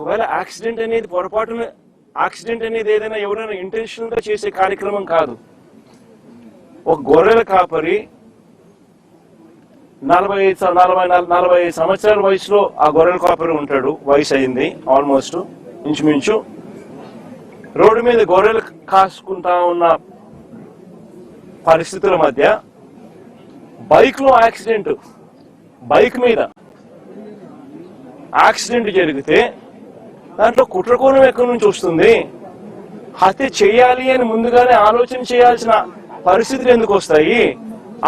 ఒకవేళ యాక్సిడెంట్ అనేది పొరపాటున యాక్సిడెంట్ అనేది ఏదైనా ఎవరైనా ఇంటెన్షనల్ గా చేసే కార్యక్రమం కాదు. ఒక గొర్రెల కాపరి 40 సంవత్సరాల వయసులో ఆ గొర్రెల కాపరి ఉంటాడు. వయసు అయింది ఆల్మోస్ట్ ఇంచుమించు. రోడ్డు మీద గొర్రెలు కాసుకుంటా ఉన్న పరిస్థితుల మధ్య బైక్ లో యాక్సిడెంట్, బైక్ మీద యాక్సిడెంట్ జరిగితే దాంట్లో కుట్రకోణం ఎక్కడి నుంచి వస్తుంది? హత్య చేయాలి అని ముందుగానే ఆలోచన చేయాల్సిన పరిస్థితులు ఎందుకు వస్తాయి?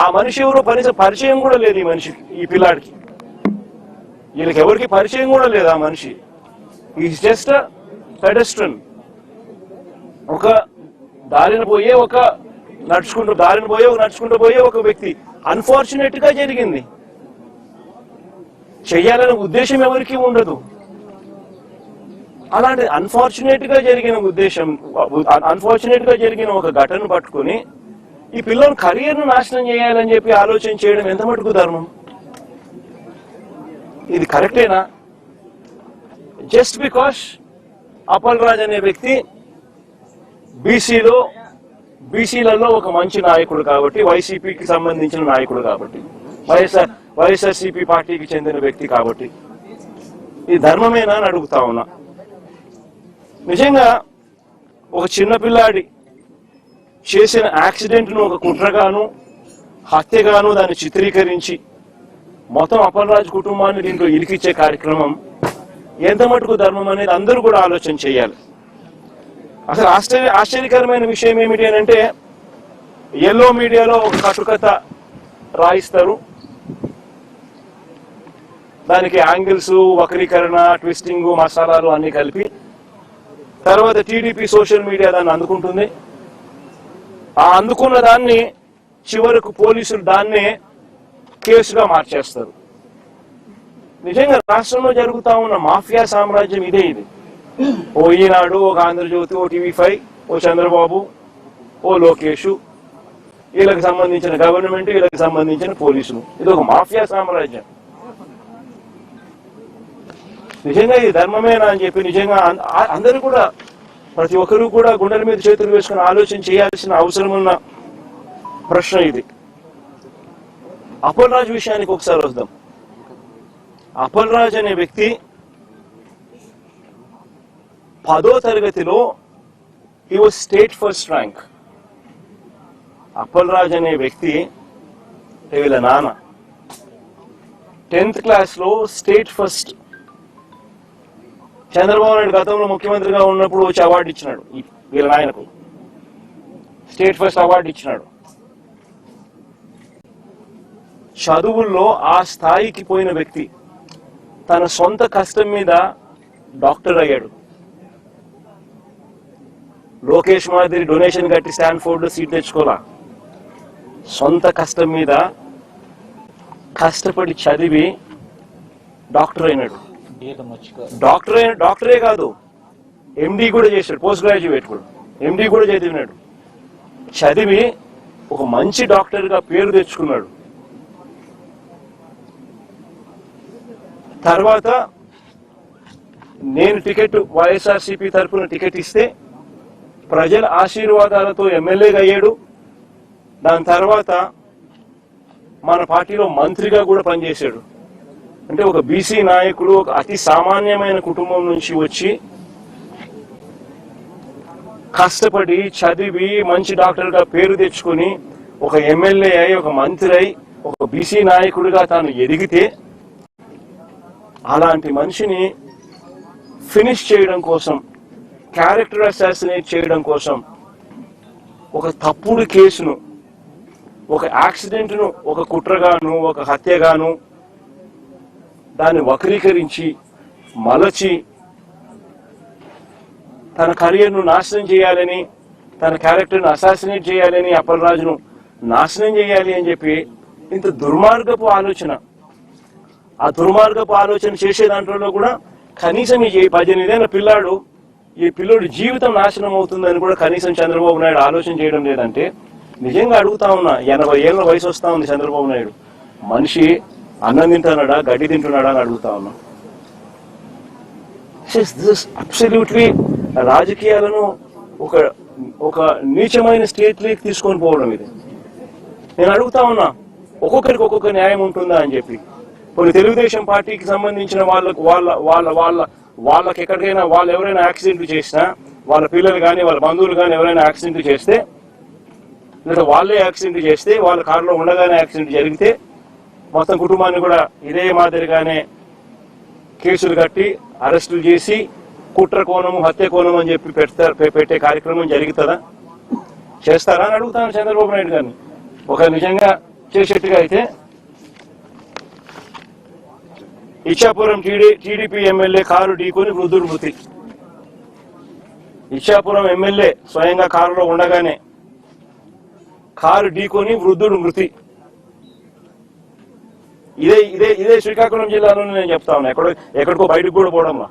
ఆ మనిషి ఎవరో పరిచయం కూడా లేదు ఈ మనిషికి, ఈ పిల్లాడికి. వీళ్ళకి ఎవరికి పరిచయం కూడా లేదు ఆ మనిషి. Is just pedestrian. ఒక దారిన పోయే నడుచుకుంటూ పోయే ఒక వ్యక్తి. అన్ఫార్చునేట్ గా జరిగింది. చెయ్యాలనే ఉద్దేశం ఎవరికి ఉండదు. అలాంటి అన్ఫార్చునేట్ గా జరిగిన ఒక ఘటన పట్టుకుని ఈ పిల్లల కెరీర్ ను నాశనం చేయాలని చెప్పి ఆలోచన చేయడం ఎంత మటుకు ధర్మం? ఇది కరెక్టేనా? జస్ట్ బికాస్ అప్పల్ రాజ్ అనే వ్యక్తి బీసీలలో ఒక మంచి నాయకుడు కాబట్టి, వైసీపీకి సంబంధించిన నాయకుడు కాబట్టి, వైఎస్ఆర్సీపీ పార్టీకి చెందిన వ్యక్తి కాబట్టి ఇది ధర్మమేనా అని అడుగుతా ఉన్నా. నిజంగా ఒక చిన్న పిల్లాడి చేసిన యాక్సిడెంట్ ను ఒక కుట్రగాను హత్యగాను దాన్ని చిత్రీకరించి మొత్తం అప్పల్ రాజ్ కుటుంబాన్ని దీంట్లో ఇరికిచ్చే కార్యక్రమం ఎంత మటుకు ధర్మం అనేది అందరూ కూడా ఆలోచన చేయాలి. అసలు ఆశ్చర్యకరమైన విషయం ఏమిటి అని అంటే, ఎల్లో మీడియాలో ఒక కట్టుకథ రాయిస్తారు. దానికి యాంగిల్స్, వక్రీకరణ, ట్విస్టింగ్, మసాలాలు అన్ని కలిపి తర్వాత టీడీపీ సోషల్ మీడియా దాన్ని అందుకుంటుంది. ఆ అందుకున్న దాన్ని చివరకు పోలీసులు దాన్నే కేసుగా మార్చేస్తారు. నిజంగా రాష్ట్రంలో జరుగుతా ఉన్న మాఫియా సామ్రాజ్యం ఇదే. ఇది ఓ ఈనాడు, ఒక ఆంధ్రజ్యోతి, ఓ టీవీ5, ఓ చంద్రబాబు, ఓ లోకేష్, వీళ్ళకి సంబంధించిన గవర్నమెంట్, వీళ్ళకి సంబంధించిన పోలీసులు. ఇది ఒక మాఫియా సామ్రాజ్యం. నిజంగా ఇది ధర్మమేనా అని చెప్పి నిజంగా అందరూ కూడా, ప్రతి ఒక్కరూ కూడా గుండెల మీద చేతులు వేసుకుని ఆలోచన చేయాల్సిన అవసరం ఉన్న ప్రశ్న ఇది. అప్పల్ రాజ్ విషయానికి ఒకసారి వద్దాం. అప్పల్ రాజ్ అనే వ్యక్తి 10వ తరగతిలో he was state first rank. Appal Raj అనే వ్యక్తి వీళ్ళ నాన్న 10th క్లాస్లో స్టేట్ ఫస్ట్. చంద్రబాబు నాయుడు గతంలో ముఖ్యమంత్రిగా ఉన్నప్పుడు వచ్చి అవార్డు ఇచ్చినాడు వీళ్ళ నాయనకు, స్టేట్ ఫస్ట్ అవార్డు ఇచ్చినాడు. చదువుల్లో ఆ స్థాయికి పోయిన వ్యక్తి తన సొంత కష్టం మీద డాక్టర్ అయ్యాడు. లోకేష్ మాదిరి డొనేషన్ కట్టి స్టాన్ఫోర్డ్ లో సీట్ తెచ్చుకోలా. సొంత కష్టం మీద కష్టపడి చదివి డాక్టర్ అయినాడు. డాక్టరే కాదు, ఎండి కూడా చేశాడు. పోస్ట్ గ్రాడ్యుయేట్ కూడా, ఎండి కూడా చదివినాడు. చదివి ఒక మంచి డాక్టర్ గా పేరు తెచ్చుకున్నాడు. తర్వాత నేను టికెట్ వైఎస్ఆర్సీపీ తరఫున టికెట్ ఇస్తే ప్రజల ఆశీర్వాదాలతో ఎమ్మెల్యేగా అయ్యాడు. దాని తర్వాత మన పార్టీలో మంత్రిగా కూడా పనిచేశాడు. అంటే ఒక బీసీ నాయకుడు, ఒక అతి సామాన్యమైన కుటుంబం నుంచి వచ్చి కష్టపడి చదివి మంచి డాక్టర్ గా పేరు తెచ్చుకుని ఒక ఎమ్మెల్యే అయి, ఒక మంత్రి అయి, ఒక బీసీ నాయకుడిగా తాను ఎదిగితే, అలాంటి మనిషిని ఫినిష్ చేయడం కోసం, క్యారెక్టర్ అసాసినేట్ చేయడం కోసం ఒక తప్పుడు కేసును, ఒక యాక్సిడెంట్ ను ఒక కుట్రగాను, ఒక హత్యగాను దాన్ని వక్రీకరించి మలచి తన కెరీర్ ను నాశనం చేయాలని, తన క్యారెక్టర్ ను అసాసినేట్ చేయాలని, అప్పల్ రాజును నాశనం చేయాలి అని చెప్పి ఇంత దుర్మార్గపు ఆలోచన. ఆ దుర్మార్గపు ఆలోచన చేసే దాంట్లో కూడా కనీసం ఈ 18 ఏళ్ల పిల్లాడు, ఈ పిల్లోడి జీవితం నాశనం అవుతుందని కూడా కనీసం చంద్రబాబు నాయుడు ఆలోచన చేయడం లేదంటే నిజంగా అడుగుతా ఉన్నా. 80 ఏళ్ల వయసు వస్తా ఉంది చంద్రబాబు నాయుడు. మనిషి అన్నం తింటున్నాడా, గడ్డి తింటున్నాడా అని అడుగుతా ఉన్నా. అబ్సల్యూట్లీ రాజకీయాలను ఒక ఒక నీచమైన స్టేట్లోకి తీసుకొని పోవడం ఇది. నేను అడుగుతా ఉన్నా, ఒక్కొక్కరికి ఒక్కొక్క న్యాయం ఉంటుందా అని చెప్పి. కొన్ని తెలుగుదేశం పార్టీకి సంబంధించిన వాళ్ళకి ఎక్కడికైనా వాళ్ళు ఎవరైనా యాక్సిడెంట్లు చేసినా, వాళ్ళ పిల్లలు కానీ వాళ్ళ బంధువులు కానీ ఎవరైనా యాక్సిడెంట్లు చేస్తే, లేదా వాళ్ళే యాక్సిడెంట్ చేస్తే, వాళ్ళ కారులో ఉండగానే యాక్సిడెంట్ జరిగితే మొత్తం కుటుంబాన్ని కూడా ఇదే మాదిరిగానే కేసులు కట్టి అరెస్టులు చేసి కుట్ర కోణము హత్య కోణం అని చెప్పి పెట్టే కార్యక్రమం జరుగుతుందా? చేస్తారా అని అడుగుతాను చంద్రబాబు నాయుడు గారిని. ఒక నిజంగా చేసేట్టుగా అయితే ఇచ్చాపురం టీడీపీ ఎమ్మెల్యే కారు ఢీకొని వృద్ధుడు మృతి. ఇచ్చాపురం ఎమ్మెల్యే స్వయంగా కారులో ఉండగానే కారు ఢీకొని వృద్ధుడు మృతి. ఇదే ఇదే ఇదే శ్రీకాకుళం జిల్లాలోనే నేను చెప్తా ఉన్నా, ఎక్కడికో బయటకు కూడా పోవడంలా.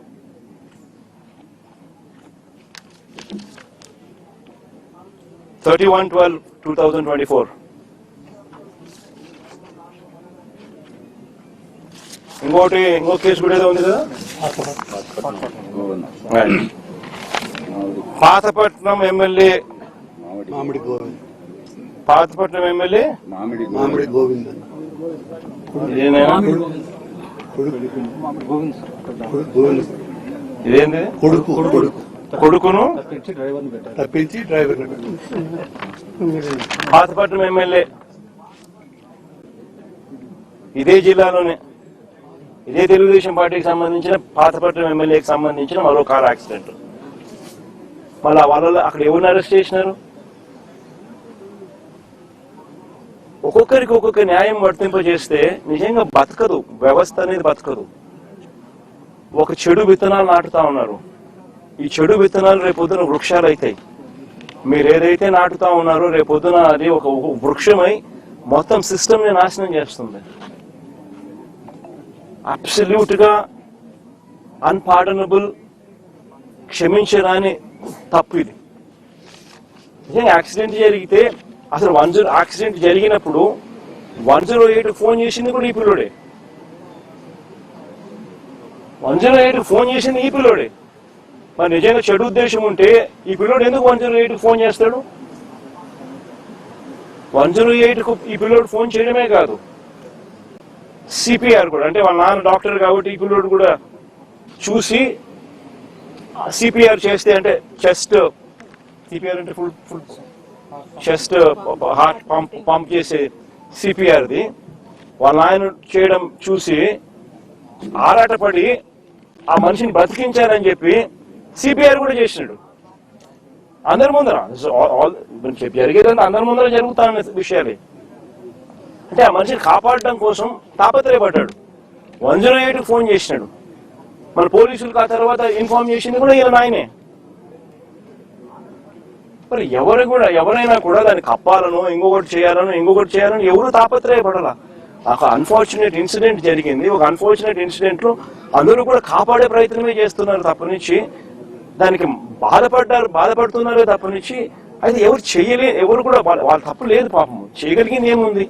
(31/12/2024). ఇంకో కేసు కూడా ఏదో ఉంది కదా, పాతపట్నం ఎమ్మెల్యే మామిడి గోవింద్ ఇదేంది కొడుకును తప్పించి డ్రైవర్. పాతపట్నం ఎమ్మెల్యే ఇదే జిల్లాలోనే ఇదే తెలుగుదేశం పార్టీకి సంబంధించిన పాతపట్నం ఎమ్మెల్యేకి సంబంధించిన మరో కార్ యాక్సిడెంట్. మళ్ళా వాళ్ళ అక్కడ ఎవరిని అరెస్ట్ చేసినారు? ఒక్కొక్కరికి ఒక్కొక్క న్యాయం వర్తింపజేస్తే నిజంగా బతకదు, వ్యవస్థ అనేది బతకదు. ఒక చెడు విత్తనాలు నాటుతా ఉన్నారు. ఈ చెడు విత్తనాలు రేపొద్దున వృక్షాలు అవుతాయి. మీరు ఏదైతే నాటుతా ఉన్నారో రేపొద్దున అది ఒక వృక్షమై మొత్తం సిస్టమ్ ని నాశనం చేస్తుంది. అబ్సల్యూట్ గా అన్పార్డనబుల్, క్షమించరాని తప్పు ఇది. నిజంగా యాక్సిడెంట్ జరిగితే అసలు యాక్సిడెంట్ జరిగినప్పుడు 108 ఫోన్ చేసింది కూడా ఈ పిల్లోడే. 108 ఫోన్ చేసింది ఈ పిల్లోడే. మరి నిజంగా చెడు ఉద్దేశం ఉంటే ఈ పిల్లోడు ఎందుకు 108 ఫోన్ చేస్తాడు? 108కు ఈ పిల్లోడు ఫోన్ చేయడమే కాదు, సిపిఆర్ కూడా, అంటే వాళ్ళ నాన్న డాక్టర్ కాబట్టి ఈ పిల్లోడు కూడా చూసి సిపిఆర్ చేస్తే, అంటే చెస్ట్ సిపిఆర్ అంటే ఫుల్ చెస్ట్ హార్ట్ పంప్ చేసే సిపిఆర్ది వాళ్ళ ఆయన చేయడం చూసి ఆరాటపడి ఆ మనిషిని బతికించారని చెప్పి సిపిఆర్ కూడా చేసినాడు అందరి ముందర. జరిగేదంటే అందరి ముందర జరుగుతాన్న విషయాలే. అంటే ఆ మనిషిని కాపాడడం కోసం తాపత్రయపడ్డాడు. 108 ఫోన్ చేసినాడు. మన పోలీసులకు ఆ తర్వాత ఇన్ఫార్మ్ చేసింది కూడా ఈయన ఆయనే. మరి ఎవరైనా కూడా దాన్ని కప్పాలనో ఇంకొకటి చేయాలనో ఎవరు తాపత్రయపడాల. ఒక అన్ఫార్చునేట్ ఇన్సిడెంట్ జరిగింది. ఒక అన్ఫార్చునేట్ ఇన్సిడెంట్ లో అందరూ కూడా కాపాడే ప్రయత్నమే చేస్తున్నారు తప్పనిచ్చి, దానికి బాధపడుతున్నారే తప్పనిచ్చి అయితే ఎవరు కూడా వాళ్ళ తప్పు లేదు. పాపం చేయగలిగింది ఏముంది?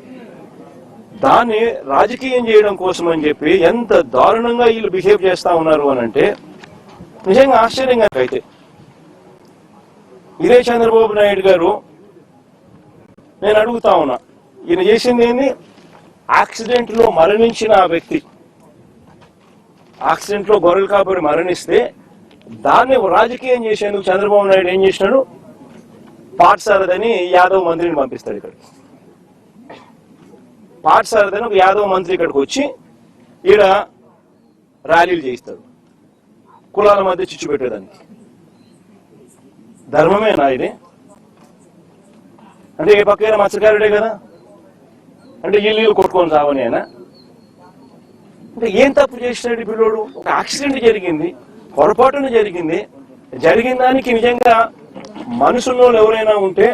దాన్ని రాజకీయం చేయడం కోసం అని చెప్పి ఎంత దారుణంగా వీళ్ళు బిహేవ్ చేస్తా ఉన్నారు అని అంటే నిజంగా ఆశ్చర్యంగా అయితే. ఇదే చంద్రబాబు నాయుడు గారు, నేను అడుగుతా ఉన్నా, ఈయన చేసింది ఏంది? యాక్సిడెంట్ లో మరణించిన ఆ వ్యక్తి, యాక్సిడెంట్ లో గొర్రెలు కాపరి మరణిస్తే దాన్ని రాజకీయం చేసేందుకు చంద్రబాబు నాయుడు ఏం చేసినాడు? పాఠశాలదని యాదవ్ మంత్రిని పంపిస్తాడు. ఇక్కడ పాఠశాలదని ఒక యాదవ్ మంత్రి ఇక్కడికి వచ్చి ఈడ ర్యాలీలు చేయిస్తాడు, కులాల మధ్య చిచ్చు పెట్టేదానికి. ధర్మమేనా ఇది? అంటే ఏ పక్కైనా మత్స్యకారుడే కదా, అంటే ఇల్లు కొట్టుకొని సావని అయినా. అంటే ఏం తప్పు చేసినాడు పిల్లోడు? ఒక యాక్సిడెంట్ జరిగింది, పొరపాటున జరిగింది. జరిగిన దానికి నిజంగా మనుషుల్లో ఎవరైనా ఉంటే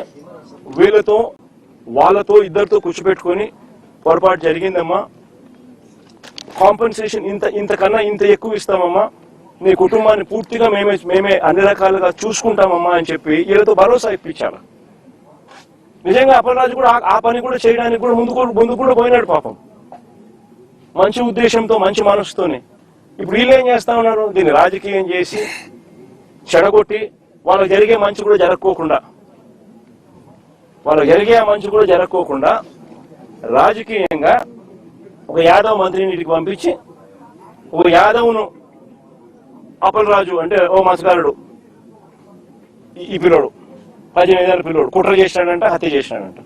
వాళ్ళతో ఇద్దరితో కూర్చోపెట్టుకొని పొరపాటు జరిగిందమ్మా, కాంపెన్సేషన్ ఇంతకన్నా ఇంత ఎక్కువ ఇస్తామమ్మా, నీ కుటుంబాన్ని పూర్తిగా మేమే అన్ని రకాలుగా చూసుకుంటామమ్మా అని చెప్పి వీళ్ళతో భరోసా ఇప్పించాలి. నిజంగా అప్పలరాజు కూడా ఆ పని కూడా చేయడానికి కూడా ముందు కూడా పోయినాడు పాపం, మంచి ఉద్దేశంతో మంచి మనసుతోనే. ఇప్పుడు వీళ్ళు ఏం చేస్తా ఉన్నారు, దీన్ని రాజకీయం చేసి చెడగొట్టి వాళ్ళకి జరిగే మంచి కూడా జరగకోకుండా రాజకీయంగా ఒక యాదవ్ మంత్రిని ఇంటికి పంపించి ఒక యాదవ్ను అప్పలరాజు అంటే ఓ మత్స్యకారుడు ఈ పిల్లోడు 18 ఏళ్ళ పిల్లోడు కుట్ర చేసినాడంట, హత్య చేసినాడంట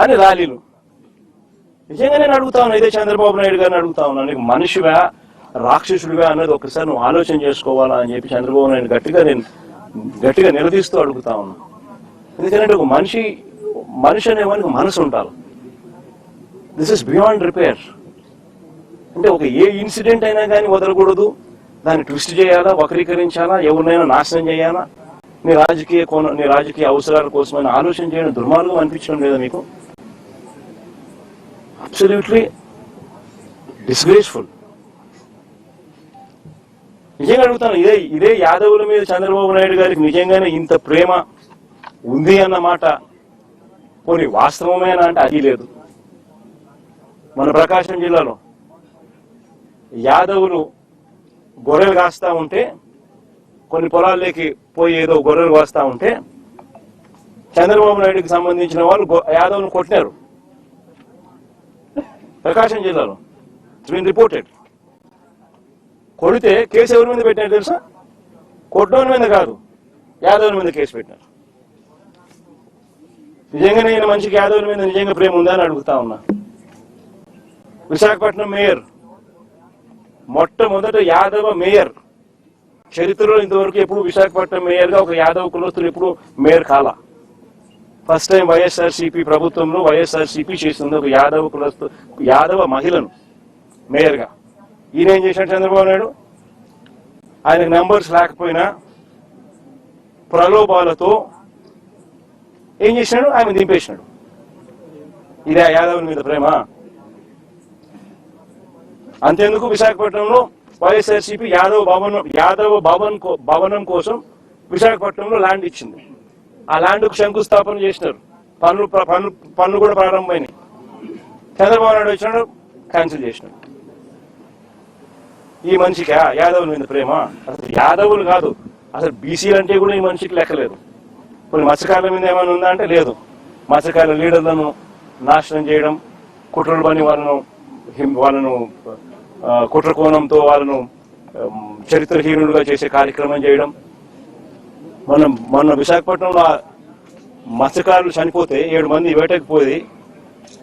అని ర్యాలీలు. నిజంగా నేను అడుగుతా ఉన్నా, ఇదే చంద్రబాబు నాయుడు గారిని అడుగుతా ఉన్నా, నీకు మనిషివా రాక్షసుడివా అన్నది ఒకసారి నువ్వు ఆలోచన చేసుకోవాలా అని చెప్పి చంద్రబాబు నాయుడు గట్టిగా నిలదీస్తూ అడుగుతా ఉన్నా. ఎందుకంటే ఒక మనిషి అనేవానికి మనసు ఉండాలి. This is beyond repair. అంటే ఒక ఏ ఇన్సిడెంట్ అయినా కానీ వదలకూడదు, దాన్ని ట్విస్ట్ చేయాలా, వక్రీకరించాలా, ఎవరినైనా నాశనం చేయాలా, నీ రాజకీయ అవసరాల కోసమైనా ఆలోచన చేయడం దుర్మార్గం అనిపించడం లేదా మీకు? Absolutely disgraceful. నిజంగా అడుగుతాను, ఇదే యాదవుల మీద చంద్రబాబు నాయుడు గారికి నిజంగానే ఇంత ప్రేమ ఉంది అన్నమాట పోనీ వాస్తవమేనా అంటే అది లేదు. మన ప్రకాశం జిల్లాలో యాదవులు గొర్రెలు కాస్తా ఉంటే, కొన్ని పొలాల్లోకి పోయి ఏదో గొర్రెలు కాస్తా ఉంటే చంద్రబాబు నాయుడుకి సంబంధించిన వాళ్ళు యాదవ్ను కొట్టినారు ప్రకాశం జిల్లాలో. It's been reported. కొడితే కేసు ఎవరి మీద పెట్టినారు తెలుసా? కొట్టడం మీద కాదు, యాదవుల మీద కేసు పెట్టినారు. నిజంగా నేను మనిషికి యాదవుల మీద నిజంగా ప్రేమ ఉందా అని అడుగుతా ఉన్నా. విశాఖపట్నం మేయర్, మొట్టమొదట యాదవ మేయర్ చరిత్రలో ఇంతవరకు ఎప్పుడు విశాఖపట్నం మేయర్ గా ఒక యాదవ కులస్తులు ఎప్పుడు మేయర్ కాలా. ఫస్ట్ టైం వైఎస్ఆర్సీపీ ప్రభుత్వంలో వైఎస్ఆర్సీపీ చేస్తుంది ఒక యాదవ మహిళను మేయర్ గా. ఈయన ఏం చేశాడు చంద్రబాబు నాయుడు? ఆయనకు నెంబర్స్ లేకపోయినా ప్రలోభాలతో ఏం చేసినాడు? ఆయన దింపేసినాడు. ఇదే యాదవుల మీద ప్రేమ. అంతేందుకు విశాఖపట్నంలో వైఎస్ఆర్సీపీ యాదవ భవనం కోసం విశాఖపట్నంలో ల్యాండ్ ఇచ్చింది. ఆ ల్యాండ్కు శంకుస్థాపన చేసినారు. పనులు కూడా ప్రారంభమైనాయి. చంద్రబాబు నాయుడు వచ్చినాడు, క్యాన్సిల్ చేసినాడు. ఈ మనిషికి యాదవుల మీద ప్రేమ? అసలు యాదవులు కాదు, అసలు బీసీలు అంటే కూడా ఈ మనిషికి లెక్కలేదు. కొన్ని మత్స్యకారుల మీద ఏమైనా ఉందా అంటే లేదు. మత్స్యకారుల లీడర్లను నాశనం చేయడం, కుట్రలు పని వాళ్ళను కుట్ర కోణంతో వాళ్ళను చరిత్రహీనులుగా చేసే కార్యక్రమం చేయడం. మొన్న విశాఖపట్నంలో మత్స్యకారులు చనిపోతే 7 మంది వేటకపోయి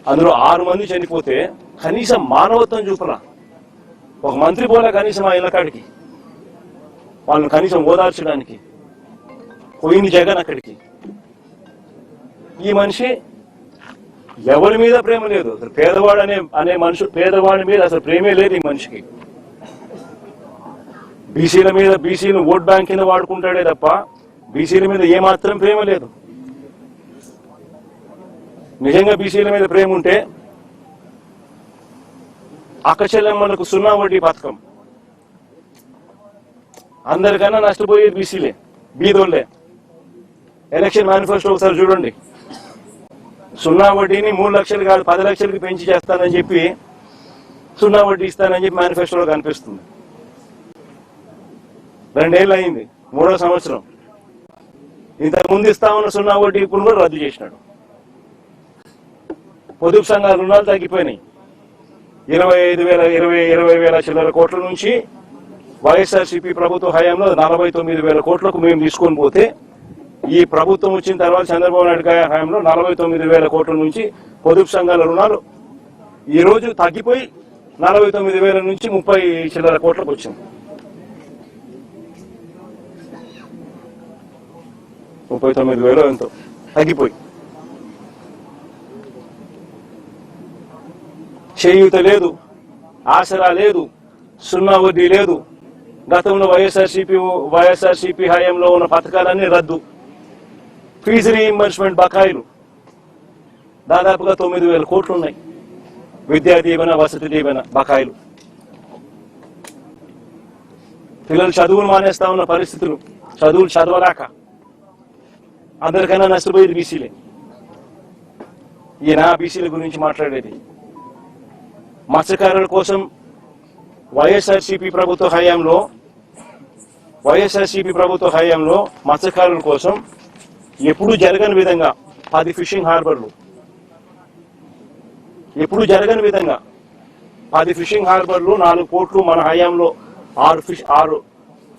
అందులో 6 మంది చనిపోతే కనీసం మానవత్వం చూపరా. ఒక మంత్రి పోలే కనీసం ఆ ఇళ్ళకాడికి వాళ్ళని కనీసం ఓదార్చడానికి. పోయింది జగన్ అక్కడికి. ఈ మనిషి ఎవరి మీద ప్రేమ లేదు. అసలు పేదవాడు అనే పేదవాడి మీద అసలు ప్రేమే లేదు ఈ మనిషికి. బీసీలు ఓట్ బ్యాంక్ కింద వాడుకుంటాడే తప్ప బీసీల మీద ఏమాత్రం ప్రేమ లేదు. నిజంగా బీసీల మీద ప్రేమ ఉంటే అక్కచెల్లెమ్మలకు 0 వడ్డీ పథకం. అందరికన్నా నష్టపోయేది బీసీలే, బీదోళ్లే. ఎలక్షన్ మేనిఫెస్టో ఒకసారి చూడండి. 0 వడ్డీని 3 లక్షలు కాదు 10 లక్షలకి పెంచి చేస్తానని చెప్పి 0 వడ్డీ ఇస్తానని చెప్పి మేనిఫెస్టోలో కనిపిస్తుంది. 2 ఏళ్ళు అయింది, 3వ సంవత్సరం. ఇంతకు ముందు ఇస్తా ఉన్న 0 వడ్డీ ఇప్పుడు కూడా రద్దు చేసినాడు. పొదుపు సంఘాల రుణాలు తగ్గిపోయినాయి. 20,000 చిల్లర కోట్ల నుంచి వైఎస్ఆర్సీపీ ప్రభుత్వ హయాంలో 49,000 కోట్లకు మేము తీసుకొని పోతే, ఈ ప్రభుత్వం వచ్చిన తర్వాత చంద్రబాబు నాయుడు గారి హయాంలో 49,000 కోట్ల నుంచి పొదుపు సంఘాల రుణాలు ఈ రోజు తగ్గిపోయి 49,000 నుంచి 30 చిల్లర కోట్లకు వచ్చింది. 39,000 ఎంతో తగ్గిపోయి. చేయూత లేదు, ఆసరా లేదు, 0 వడ్డీ లేదు. గతంలో వైఎస్ఆర్సీపీ హయాంలో ఉన్న పథకాలన్నీ రద్దు. ఫీజు రీఇంబర్స్మెంట్ బకాయిలు దాదాపుగా 9,000 కోట్లు ఉన్నాయి. విద్యా దీవెన, వసతి దీవెన బకాయిలు. పిల్లలు చదువులు మానేస్తా ఉన్న పరిస్థితులు, చదువులు చదవలేక అందరికైనా నష్టపోయేది బీసీలే. ఈయన బీసీల గురించి మాట్లాడేది. మత్స్యకారుల కోసం వైఎస్ఆర్సీపీ ప్రభుత్వ హయాంలో మత్స్యకారుల కోసం ఎప్పుడు జరగని విధంగా 10 ఫిషింగ్ హార్బర్లు, ఎప్పుడు జరగని విధంగా 10 ఫిషింగ్ హార్బర్లు, 4 పోర్ట్లు మన హయాంలో 6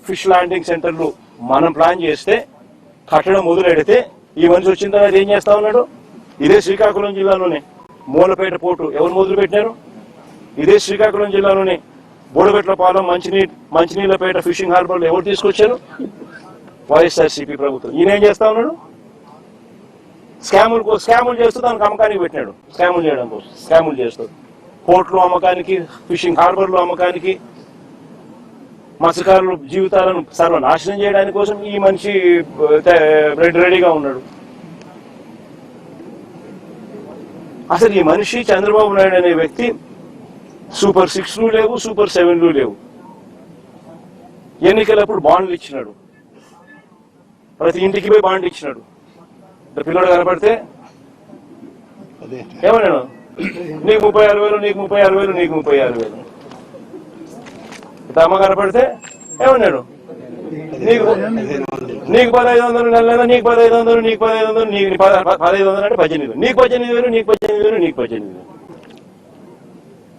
ఫిష్ ల్యాండింగ్ సెంటర్లు మనం ప్లాన్ చేస్తే కట్టడం మొదలెడితే ఈ మనిషి వచ్చిన తర్వాత ఏం చేస్తా ఉన్నాడు? ఇదే శ్రీకాకుళం జిల్లాలోనే మూలపేట పోర్టు ఎవరు మొదలు పెట్టినారు? ఇదే శ్రీకాకుళం జిల్లాలోనే బోడబెట్లపాలెం, మంచినీళ్ళపేట ఫిషింగ్ హార్బర్లు ఎవరు తీసుకొచ్చారు? వైఎస్ఆర్సీపీ ప్రభుత్వం. ఈయన ఏం చేస్తా ఉన్నాడు? స్కాములు చేస్తూ దానికి అమ్మకానికి పెట్టినాడు. స్కాములు చేయడం కోసం స్కాములు చేస్తూ పోర్ట్లు అమ్మకానికి, ఫిషింగ్ హార్బర్లు అమ్మకానికి, మత్స్యకారుల జీవితాలను సర్వనాశనం చేయడానికి కోసం ఈ మనిషి రెడీగా ఉన్నాడు. అసలు ఈ మనిషి చంద్రబాబు నాయుడు అనే వ్యక్తి సూపర్ 6లు లేవు, సూపర్ 7లు లేవు. ఎన్నికలప్పుడు బాండ్లు ఇచ్చినాడు, ప్రతి ఇంటికి పోయి బాండ్ ఇచ్చినాడు. పిల్లడు కనపడితే అదే ఏమన్నాడు? నీకు 36,000, నీకు 36,000, నీకు 36,000. అమ్మ కనపడితే ఏమన్నాడు? నీకు 1500 నెల, నీకు 1500, నీకు 1500, నీకు 1500 అంటే 18,000, నీకు 18,000, నీకు 18,000, నీకు 18,000.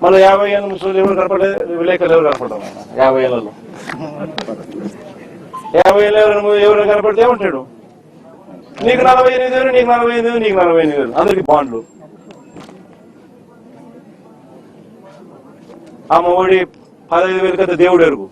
మళ్ళీ 50 ఏళ్ళ ముసలి ఎవరు కనపడలేదు, విలేకరులు ఎవరు కనపడతాం? 50 ఏళ్ళలో 50 ఏళ్ళ ఎవరు కనపడితే ఏమంటాడు? నీకు 48,000, నీకు 48,000, నీకు 48,000. అందరికి బాండ్లు. అమ్మ ఒడి 15,000 కదా దేవుడు ఎరుగు.